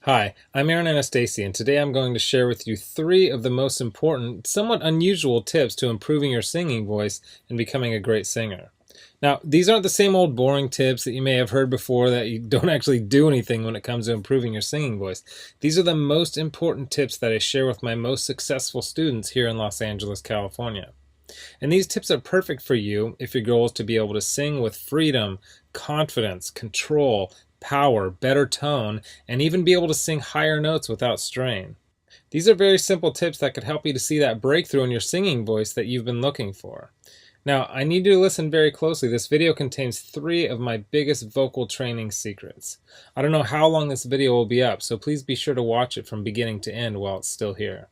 Hi, I'm Aaron Anastasi, and today I'm going to share with you three of the most important, somewhat unusual tips to improving your singing voice and becoming a great singer. Now, these aren't the same old boring tips that you may have heard before that you don't actually do anything when it comes to improving your singing voice. These are the most important tips that I share with my most successful students here in Los Angeles, California. And these tips are perfect for you if your goal is to be able to sing with freedom, confidence, control, power, better tone, and even be able to sing higher notes without strain. These are very simple tips that could help you to see that breakthrough in your singing voice that you've been looking for. Now, I need you to listen very closely. This video contains three of my biggest vocal training secrets. I don't know how long this video will be up, so please be sure to watch it from beginning to end while it's still here.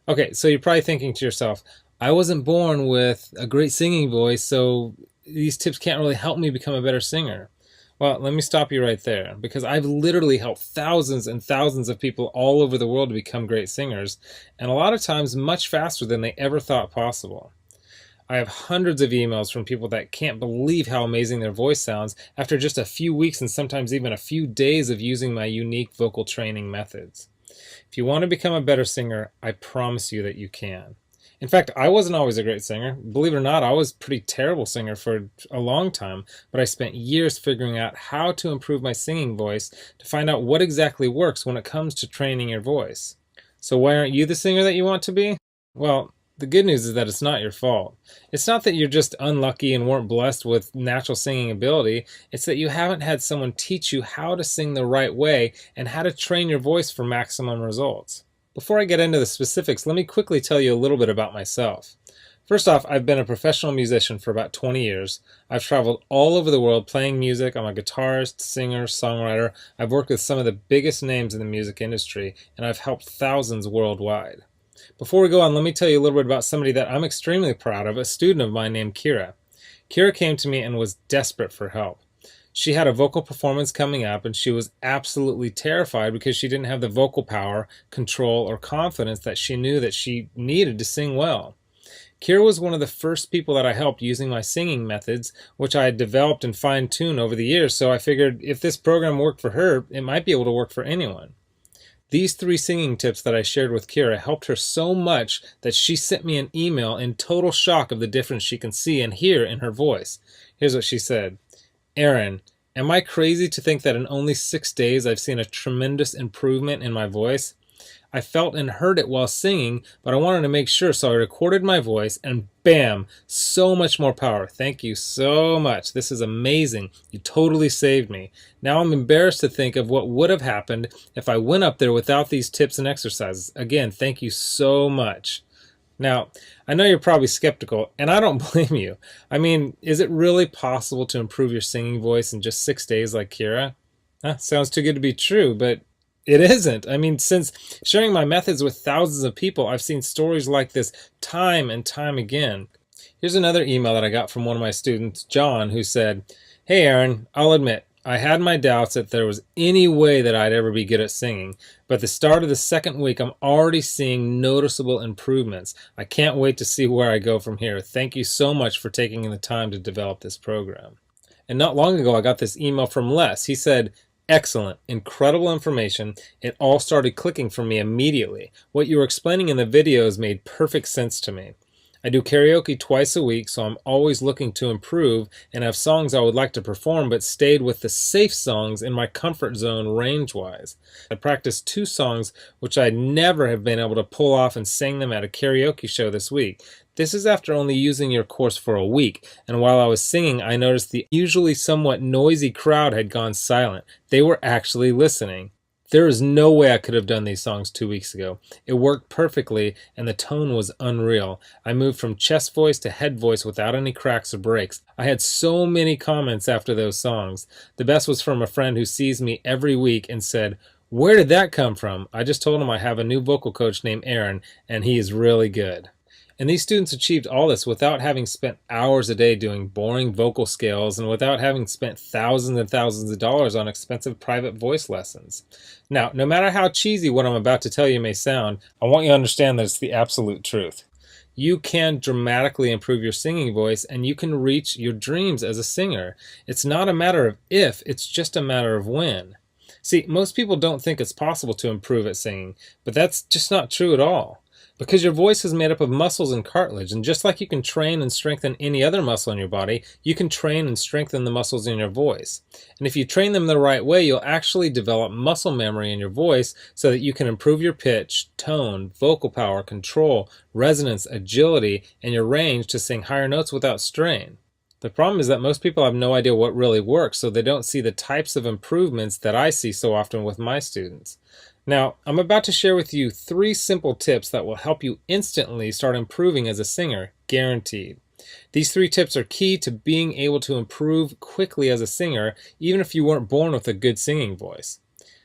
Okay, so you're probably thinking to yourself, I wasn't born with a great singing voice, so these tips can't really help me become a better singer. Well, let me stop you right there, because I've literally helped thousands and thousands of people all over the world to become great singers, and a lot of times much faster than they ever thought possible. I have hundreds of emails from people that can't believe how amazing their voice sounds after just a few weeks and sometimes even a few days of using my unique vocal training methods. If you want to become a better singer, I promise you that you can. In fact, I wasn't always a great singer. Believe it or not, I was a pretty terrible singer for a long time, but I spent years figuring out how to improve my singing voice to find out what exactly works when it comes to training your voice. So why aren't you the singer that you want to be? Well, the good news is that it's not your fault. It's not that you're just unlucky and weren't blessed with natural singing ability. It's that you haven't had someone teach you how to sing the right way and how to train your voice for maximum results. Before I get into the specifics, let me quickly tell you a little bit about myself. First off, I've been a professional musician for about 20 years. I've traveled all over the world playing music. I'm a guitarist, singer, songwriter. I've worked with some of the biggest names in the music industry, and I've helped thousands worldwide. Before we go on, let me tell you a little bit about somebody that I'm extremely proud of, a student of mine named Kira. Kira came to me and was desperate for help. She had a vocal performance coming up, and she was absolutely terrified because she didn't have the vocal power, control, or confidence that she knew that she needed to sing well. Kira was one of the first people that I helped using my singing methods, which I had developed and fine-tuned over the years, so I figured if this program worked for her, it might be able to work for anyone. These three singing tips that I shared with Kira helped her so much that she sent me an email in total shock of the difference she can see and hear in her voice. Here's what she said. Aaron, am I crazy to think that in only 6 days I've seen a tremendous improvement in my voice? I felt and heard it while singing, but I wanted to make sure, so I recorded my voice and bam, so much more power. Thank you so much. This is amazing. You totally saved me. Now I'm embarrassed to think of what would have happened if I went up there without these tips and exercises. Again, thank you so much. Now, I know you're probably skeptical, and I don't blame you. I mean, is it really possible to improve your singing voice in just 6 days like Kira? Sounds too good to be true, but it isn't. I mean, since sharing my methods with thousands of people, I've seen stories like this time and time again. Here's another email that I got from one of my students, John, who said, Hey Aaron, I'll admit, I had my doubts that there was any way that I'd ever be good at singing, but at the start of the second week, I'm already seeing noticeable improvements. I can't wait to see where I go from here. Thank you so much for taking the time to develop this program. And not long ago, I got this email from Les. He said, Excellent, incredible information. It all started clicking for me immediately. What you were explaining in the videos made perfect sense to me. I do karaoke twice a week, so I'm always looking to improve and have songs I would like to perform, but stayed with the safe songs in my comfort zone range-wise. I practiced 2 songs which I'd never have been able to pull off and sang them at a karaoke show this week. This is after only using your course for a week, and while I was singing, I noticed the usually somewhat noisy crowd had gone silent. They were actually listening. There is no way I could have done these songs 2 weeks ago. It worked perfectly, and the tone was unreal. I moved from chest voice to head voice without any cracks or breaks. I had so many comments after those songs. The best was from a friend who sees me every week and said, Where did that come from? I just told him I have a new vocal coach named Aaron, and he is really good. And these students achieved all this without having spent hours a day doing boring vocal scales and without having spent thousands and thousands of dollars on expensive private voice lessons. Now, no matter how cheesy what I'm about to tell you may sound, I want you to understand that it's the absolute truth. You can dramatically improve your singing voice and you can reach your dreams as a singer. It's not a matter of if, it's just a matter of when. See, most people don't think it's possible to improve at singing, but that's just not true at all. Because your voice is made up of muscles and cartilage, and just like you can train and strengthen any other muscle in your body, you can train and strengthen the muscles in your voice. And if you train them the right way, you'll actually develop muscle memory in your voice so that you can improve your pitch, tone, vocal power, control, resonance, agility, and your range to sing higher notes without strain. The problem is that most people have no idea what really works, so they don't see the types of improvements that I see so often with my students. Now, I'm about to share with you 3 simple tips that will help you instantly start improving as a singer, guaranteed. These 3 tips are key to being able to improve quickly as a singer, even if you weren't born with a good singing voice.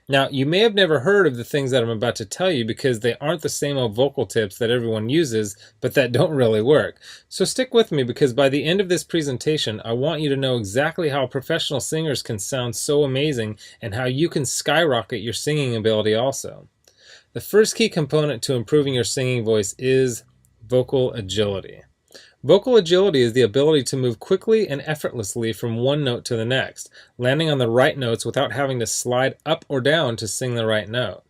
Now, you may have never heard of the things that I'm about to tell you because they aren't the same old vocal tips that everyone uses, but that don't really work. So stick with me because by the end of this presentation, I want you to know exactly how professional singers can sound so amazing and how you can skyrocket your singing ability also. The first key component to improving your singing voice is vocal agility. Vocal agility is the ability to move quickly and effortlessly from one note to the next, landing on the right notes without having to slide up or down to sing the right note.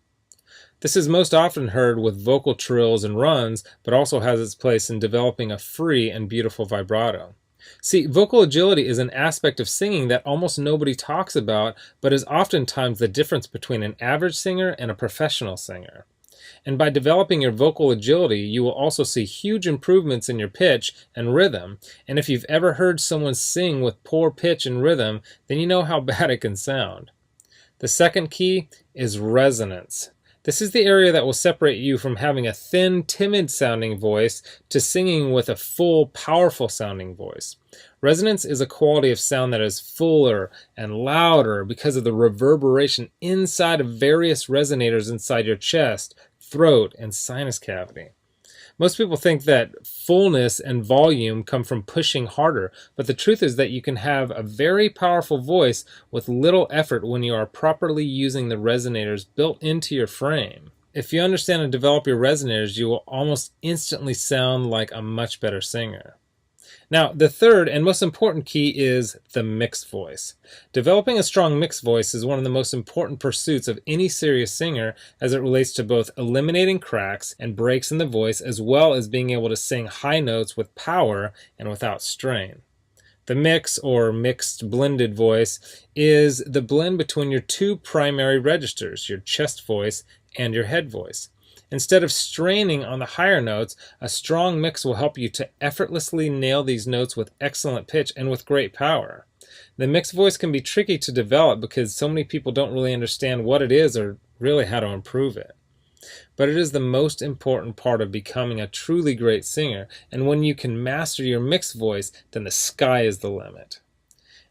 This is most often heard with vocal trills and runs, but also has its place in developing a free and beautiful vibrato. See, vocal agility is an aspect of singing that almost nobody talks about, but is oftentimes the difference between an average singer and a professional singer. And by developing your vocal agility, you will also see huge improvements in your pitch and rhythm. And if you've ever heard someone sing with poor pitch and rhythm, then you know how bad it can sound. The second key is resonance. This is the area that will separate you from having a thin, timid sounding voice to singing with a full, powerful sounding voice. Resonance is a quality of sound that is fuller and louder because of the reverberation inside of various resonators inside your chest, throat, and sinus cavity. Most people think that fullness and volume come from pushing harder, but the truth is that you can have a very powerful voice with little effort when you are properly using the resonators built into your frame. If you understand and develop your resonators, you will almost instantly sound like a much better singer. Now, the third and most important key is the mixed voice. Developing a strong mixed voice is one of the most important pursuits of any serious singer as it relates to both eliminating cracks and breaks in the voice as well as being able to sing high notes with power and without strain. The mix, or mixed blended voice, is the blend between your 2 primary registers, your chest voice and your head voice. Instead of straining on the higher notes, a strong mix will help you to effortlessly nail these notes with excellent pitch and with great power. The mixed voice can be tricky to develop because so many people don't really understand what it is or really how to improve it. But it is the most important part of becoming a truly great singer, and when you can master your mixed voice, then the sky is the limit.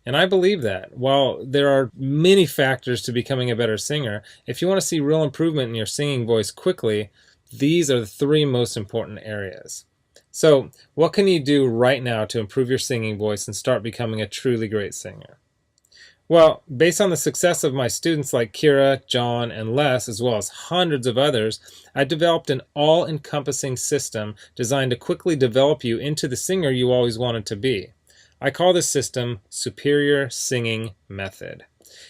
And I believe that. While there are many factors to becoming a better singer, if you want to see real improvement in your singing voice quickly, these are the 3 most important areas. So, what can you do right now to improve your singing voice and start becoming a truly great singer? Well, based on the success of my students like Kira, John, and Les, as well as hundreds of others, I developed an all-encompassing system designed to quickly develop you into the singer you always wanted to be. I call this system Superior Singing Method.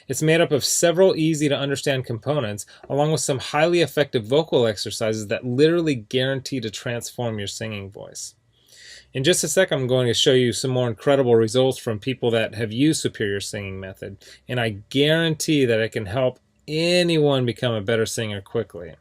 It's made up of several easy-to-understand components, along with some highly effective vocal exercises that literally guarantee to transform your singing voice. In just a sec, I'm going to show you some more incredible results from people that have used Superior Singing Method, and I guarantee that it can help anyone become a better singer quickly.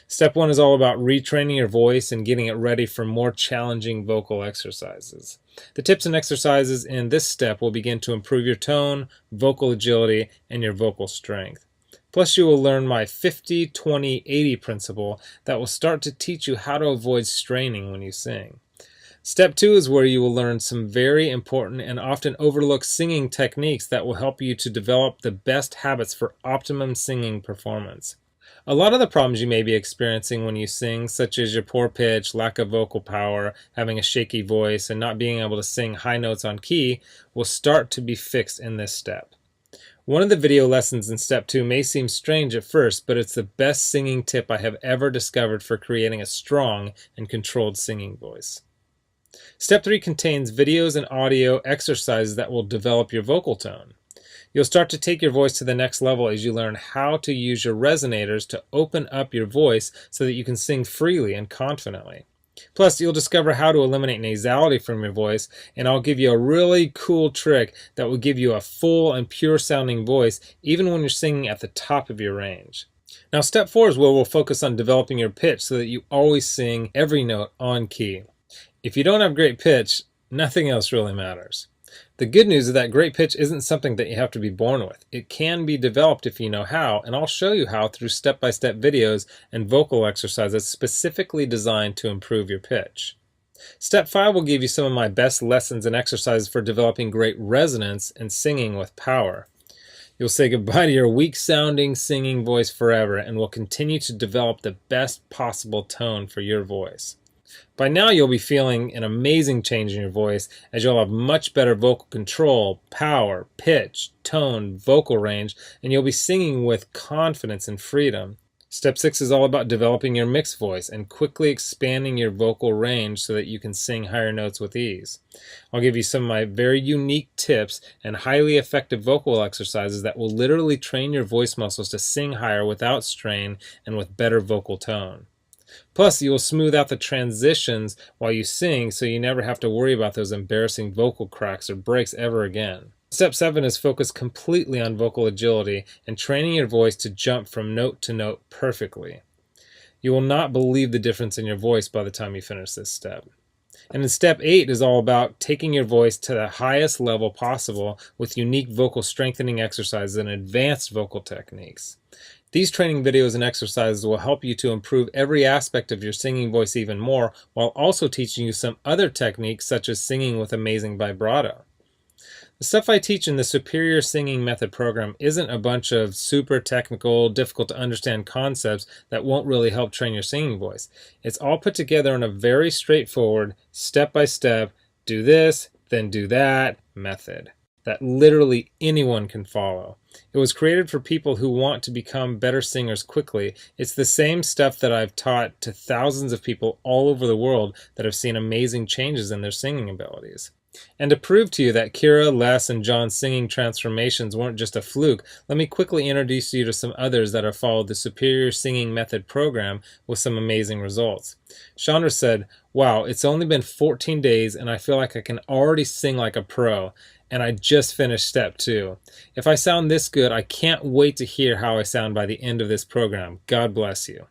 Step 1 is all about retraining your voice and getting it ready for more challenging vocal exercises. The tips and exercises in this step will begin to improve your tone, vocal agility, and your vocal strength. Plus, you will learn my 50-20-80 principle that will start to teach you how to avoid straining when you sing. Step 2 is where you will learn some very important and often overlooked singing techniques that will help you to develop the best habits for optimum singing performance. A lot of the problems you may be experiencing when you sing, such as your poor pitch, lack of vocal power, having a shaky voice, and not being able to sing high notes on key, will start to be fixed in this step. One of the video lessons in Step 2 may seem strange at first, but it's the best singing tip I have ever discovered for creating a strong and controlled singing voice. Step 3 contains videos and audio exercises that will develop your vocal tone. You'll start to take your voice to the next level as you learn how to use your resonators to open up your voice so that you can sing freely and confidently. Plus, you'll discover how to eliminate nasality from your voice, and I'll give you a really cool trick that will give you a full and pure sounding voice even when you're singing at the top of your range. Now, step 4 is where we'll focus on developing your pitch so that you always sing every note on key. If you don't have great pitch, nothing else really matters. The good news is that great pitch isn't something that you have to be born with. It can be developed if you know how, and I'll show you how through step-by-step videos and vocal exercises specifically designed to improve your pitch. Step 5 will give you some of my best lessons and exercises for developing great resonance and singing with power. You'll say goodbye to your weak-sounding singing voice forever and will continue to develop the best possible tone for your voice. By now you'll be feeling an amazing change in your voice as you'll have much better vocal control, power, pitch, tone, vocal range, and you'll be singing with confidence and freedom. Step 6 is all about developing your mixed voice and quickly expanding your vocal range so that you can sing higher notes with ease. I'll give you some of my very unique tips and highly effective vocal exercises that will literally train your voice muscles to sing higher without strain and with better vocal tone. Plus, you will smooth out the transitions while you sing so you never have to worry about those embarrassing vocal cracks or breaks ever again. Step 7 is focused completely on vocal agility and training your voice to jump from note to note perfectly. You will not believe the difference in your voice by the time you finish this step. And then step 8 is all about taking your voice to the highest level possible with unique vocal strengthening exercises and advanced vocal techniques. These training videos and exercises will help you to improve every aspect of your singing voice even more, while also teaching you some other techniques such as singing with amazing vibrato. The stuff I teach in the Superior Singing Method program isn't a bunch of super technical, difficult to understand concepts that won't really help train your singing voice. It's all put together in a very straightforward, step-by-step, do this, then do that method that literally anyone can follow. It was created for people who want to become better singers quickly. It's the same stuff that I've taught to thousands of people all over the world that have seen amazing changes in their singing abilities. And to prove to you that Kira, Les, and John's singing transformations weren't just a fluke, let me quickly introduce you to some others that have followed the Superior Singing Method program with some amazing results. Chandra said, "Wow, it's only been 14 days and I feel like I can already sing like a pro. And I just finished step 2. If I sound this good, I can't wait to hear how I sound by the end of this program. God bless you."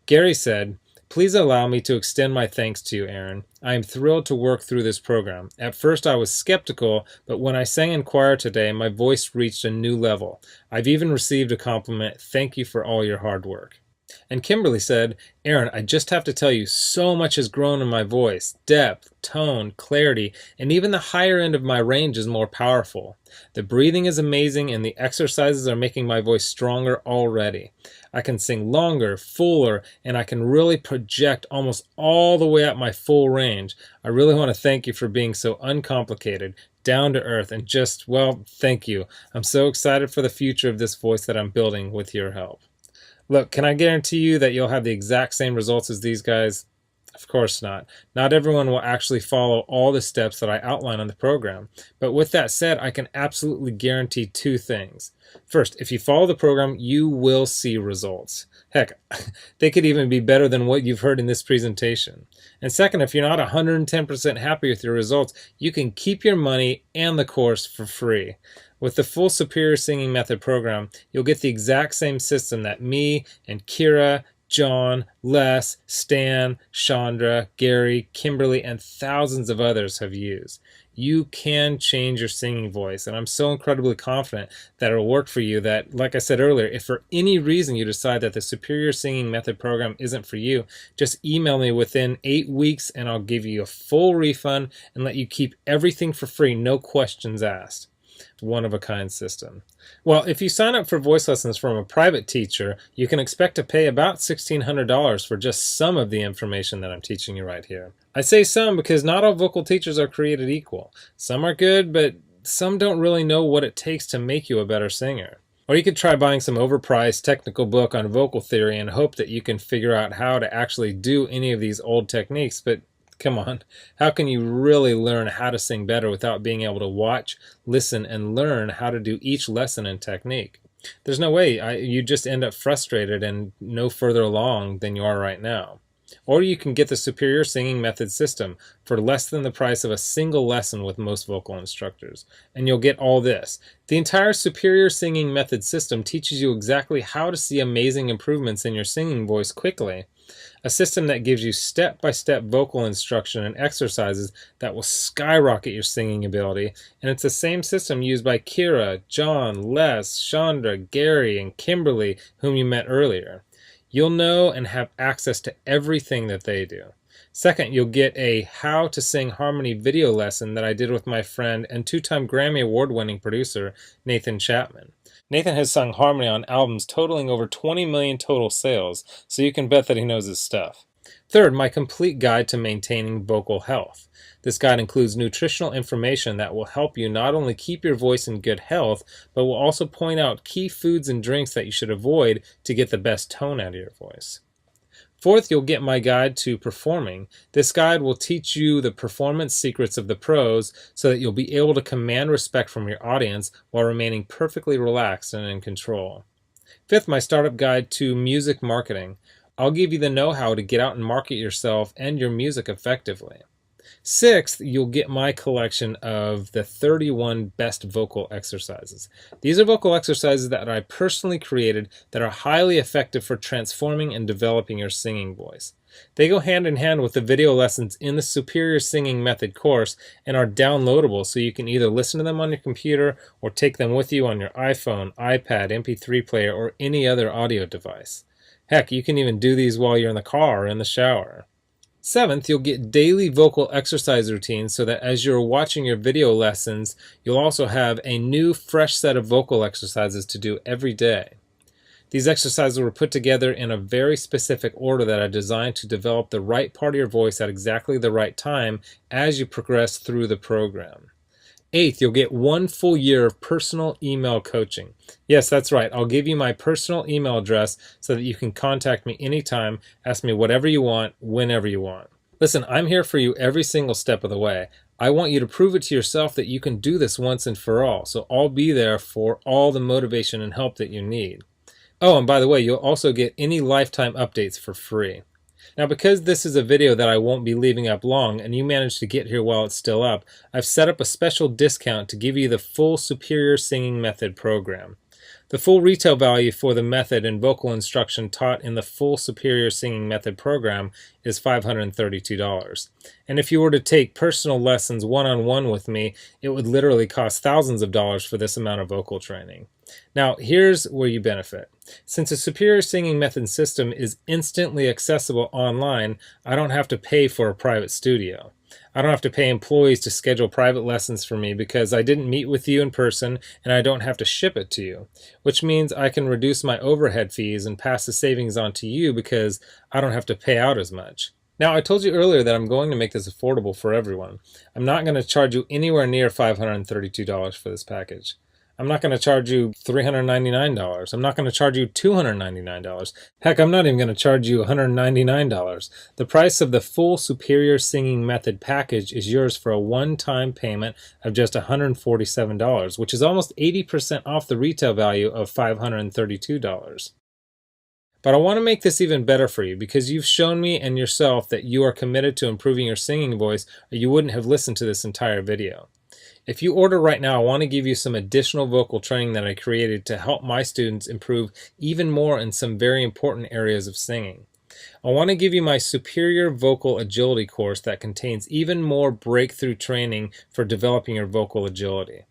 Gary said, "Please allow me to extend my thanks to you, Aaron. I am thrilled to work through this program. At first I was skeptical, but when I sang in choir today, my voice reached a new level. I've even received a compliment. Thank you for all your hard work." And Kimberly said, "Aaron, I just have to tell you, so much has grown in my voice. Depth, tone, clarity, and even the higher end of my range is more powerful. The breathing is amazing and the exercises are making my voice stronger already. I can sing longer, fuller, and I can really project almost all the way up my full range. I really want to thank you for being so uncomplicated, down to earth, and just, well, thank you. I'm so excited for the future of this voice that I'm building with your help." Look, can I guarantee you that you'll have the exact same results as these guys? Of course not. Not everyone will actually follow all the steps that I outline on the program. But with that said, I can absolutely guarantee 2 things. First, if you follow the program, you will see results. Heck, they could even be better than what you've heard in this presentation. And second, if you're not 110% happy with your results, you can keep your money and the course for free. With the full Superior Singing Method program, you'll get the exact same system that me and Kira, John, Les, Stan, Chandra, Gary, Kimberly, and thousands of others have used. You can change your singing voice, and I'm so incredibly confident that it'll work for you that, like I said earlier, if for any reason you decide that the Superior Singing Method program isn't for you, just email me within 8 weeks and I'll give you a full refund and let you keep everything for free, no questions asked. One-of-a-kind system. Well, if you sign up for voice lessons from a private teacher, you can expect to pay about $1,600 for just some of the information that I'm teaching you right here. I say some because not all vocal teachers are created equal. Some are good, but some don't really know what it takes to make you a better singer. Or you could try buying some overpriced technical book on vocal theory and hope that you can figure out how to actually do any of these old techniques, but Come on, how can you really learn how to sing better without being able to watch, listen, and learn how to do each lesson and technique? There's no way. You just end up frustrated and no further along than you are right now. Or you can get the Superior Singing Method system for less than the price of a single lesson with most vocal instructors. And you'll get all this. The entire Superior Singing Method system teaches you exactly how to see amazing improvements in your singing voice quickly. A system that gives you step-by-step vocal instruction and exercises that will skyrocket your singing ability. And it's the same system used by Kira, John, Les, Chandra, Gary, and Kimberly, whom you met earlier. You'll know and have access to everything that they do. Second, you'll get a How to Sing Harmony video lesson that I did with my friend and two-time Grammy Award-winning producer, Nathan Chapman. Nathan has sung harmony on albums totaling over 20 million total sales, so you can bet that he knows his stuff. Third, my complete guide to maintaining vocal health. This guide includes nutritional information that will help you not only keep your voice in good health, but will also point out key foods and drinks that you should avoid to get the best tone out of your voice. Fourth, you'll get my guide to performing. This guide will teach you the performance secrets of the pros so that you'll be able to command respect from your audience while remaining perfectly relaxed and in control. Fifth, my startup guide to music marketing. I'll give you the know-how to get out and market yourself and your music effectively. Sixth, you'll get my collection of the 31 best vocal exercises. These are vocal exercises that I personally created that are highly effective for transforming and developing your singing voice. They go hand in hand with the video lessons in the Superior Singing Method course and are downloadable, so you can either listen to them on your computer or take them with you on your iPhone, iPad, MP3 player, or any other audio device. Heck, you can even do these while you're in the car or in the shower. Seventh, you'll get daily vocal exercise routines so that as you're watching your video lessons, you'll also have a new, fresh set of vocal exercises to do every day. These exercises were put together in a very specific order that I designed to develop the right part of your voice at exactly the right time as you progress through the program. Eighth, you'll get 1 full year of personal email coaching. Yes, that's right. I'll give you my personal email address so that you can contact me anytime, ask me whatever you want, whenever you want. Listen, I'm here for you every single step of the way. I want you to prove it to yourself that you can do this once and for all, so I'll be there for all the motivation and help that you need. Oh, and by the way, you'll also get any lifetime updates for free. Now, because this is a video that I won't be leaving up long and you managed to get here while it's still up, I've set up a special discount to give you the full Superior Singing Method program. The full retail value for the method and vocal instruction taught in the full Superior Singing Method program is $532. And if you were to take personal lessons one-on-one with me, it would literally cost thousands of dollars for this amount of vocal training. Now, here's where you benefit. Since the Superior Singing Method system is instantly accessible online, I don't have to pay for a private studio. I don't have to pay employees to schedule private lessons for me because I didn't meet with you in person and I don't have to ship it to you, which means I can reduce my overhead fees and pass the savings on to you because I don't have to pay out as much. Now, I told you earlier that I'm going to make this affordable for everyone. I'm not going to charge you anywhere near $532 for this package. I'm not going to charge you $399. I'm not going to charge you $299. Heck, I'm not even going to charge you $199. The price of the full Superior Singing Method package is yours for a one-time payment of just $147, which is almost 80% off the retail value of $532. But I want to make this even better for you because you've shown me and yourself that you are committed to improving your singing voice, or you wouldn't have listened to this entire video. If you order right now, I want to give you some additional vocal training that I created to help my students improve even more in some very important areas of singing. I want to give you my Superior Vocal Agility course that contains even more breakthrough training for developing your vocal agility.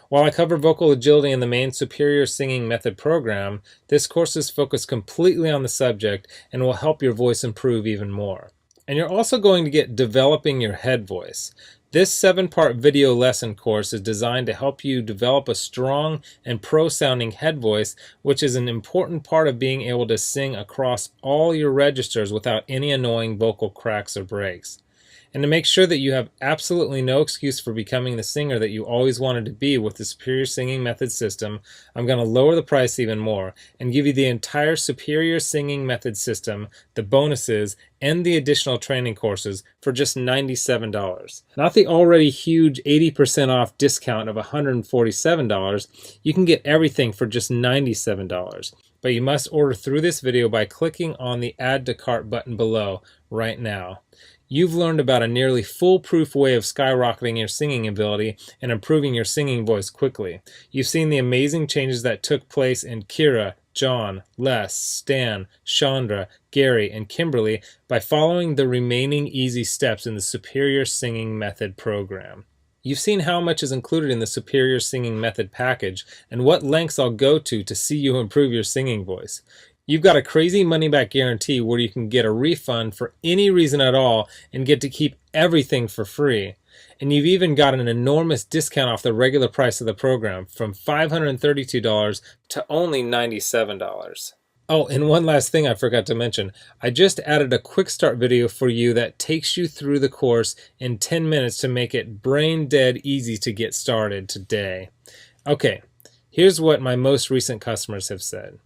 While I cover vocal agility in the main Superior Singing Method program, this course is focused completely on the subject and will help your voice improve even more. And you're also going to get Developing Your Head Voice. This 7-part video lesson course is designed to help you develop a strong and pro-sounding head voice, which is an important part of being able to sing across all your registers without any annoying vocal cracks or breaks. And to make sure that you have absolutely no excuse for becoming the singer that you always wanted to be with the Superior Singing Method system, I'm going to lower the price even more and give you the entire Superior Singing Method system, the bonuses, and the additional training courses for just $97. Not the already huge 80% off discount of $147. You can get everything for just $97. But you must order through this video by clicking on the Add to Cart button below right now. You've learned about a nearly foolproof way of skyrocketing your singing ability and improving your singing voice quickly. You've seen the amazing changes that took place in Kira, John, Les, Stan, Chandra, Gary, and Kimberly by following the remaining easy steps in the Superior Singing Method program. You've seen how much is included in the Superior Singing Method package and what lengths I'll go to see you improve your singing voice. You've got a crazy money-back guarantee where you can get a refund for any reason at all and get to keep everything for free. And you've even got an enormous discount off the regular price of the program from $532 to only $97. Oh, and one last thing I forgot to mention. I just added a quick start video for you that takes you through the course in 10 minutes to make it brain dead easy to get started today. Okay, here's what my most recent customers have said.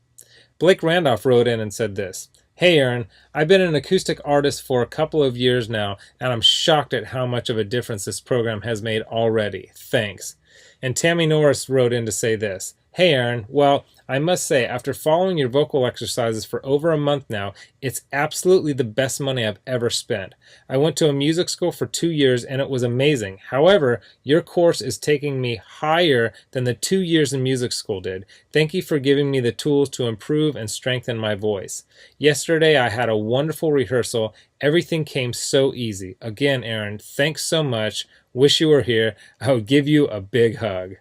Blake Randolph wrote in and said this: "Hey Aaron, I've been an acoustic artist for a couple of years now, and I'm shocked at how much of a difference this program has made already. Thanks." And Tammy Norris wrote in to say this: "Hey Aaron, well, I must say, after following your vocal exercises for over a month now, it's absolutely the best money I've ever spent. I went to a music school for 2 years and it was amazing. However, your course is taking me higher than the 2 years in music school did. Thank you for giving me the tools to improve and strengthen my voice. Yesterday I had a wonderful rehearsal. Everything came so easy. Again, Aaron, thanks so much. Wish you were here. I would give you a big hug."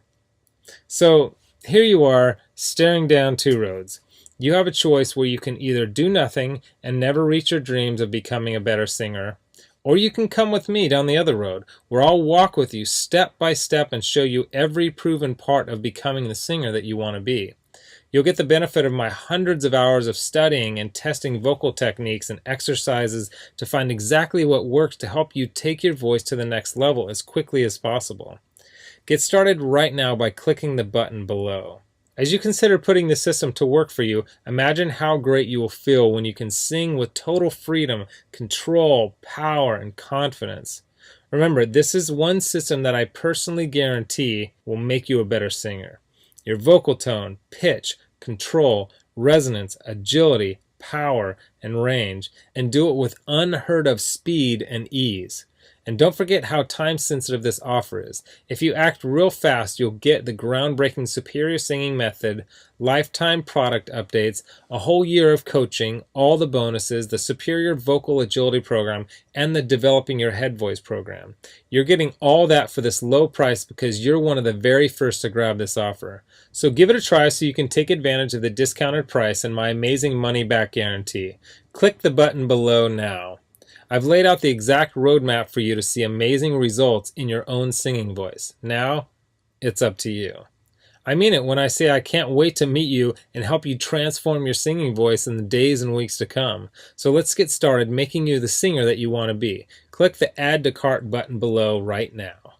So here you are, staring down two roads. You have a choice where you can either do nothing and never reach your dreams of becoming a better singer, or you can come with me down the other road, where I'll walk with you step by step and show you every proven part of becoming the singer that you want to be. You'll get the benefit of my hundreds of hours of studying and testing vocal techniques and exercises to find exactly what works to help you take your voice to the next level as quickly as possible. Get started right now by clicking the button below. As you consider putting the system to work for you, imagine how great you will feel when you can sing with total freedom, control, power, and confidence. Remember, this is one system that I personally guarantee will make you a better singer. Your vocal tone, pitch, control, resonance, agility, power, and range, and do it with unheard of speed and ease. And don't forget how time-sensitive this offer is. If you act real fast, you'll get the groundbreaking Superior Singing Method, lifetime product updates, a whole year of coaching, all the bonuses, the Superior Vocal Agility Program, and the Developing Your Head Voice program. You're getting all that for this low price because you're one of the very first to grab this offer. So give it a try so you can take advantage of the discounted price and my amazing money-back guarantee. Click the button below now. I've laid out the exact roadmap for you to see amazing results in your own singing voice. Now, it's up to you. I mean it when I say I can't wait to meet you and help you transform your singing voice in the days and weeks to come. So let's get started making you the singer that you want to be. Click the Add to Cart button below right now.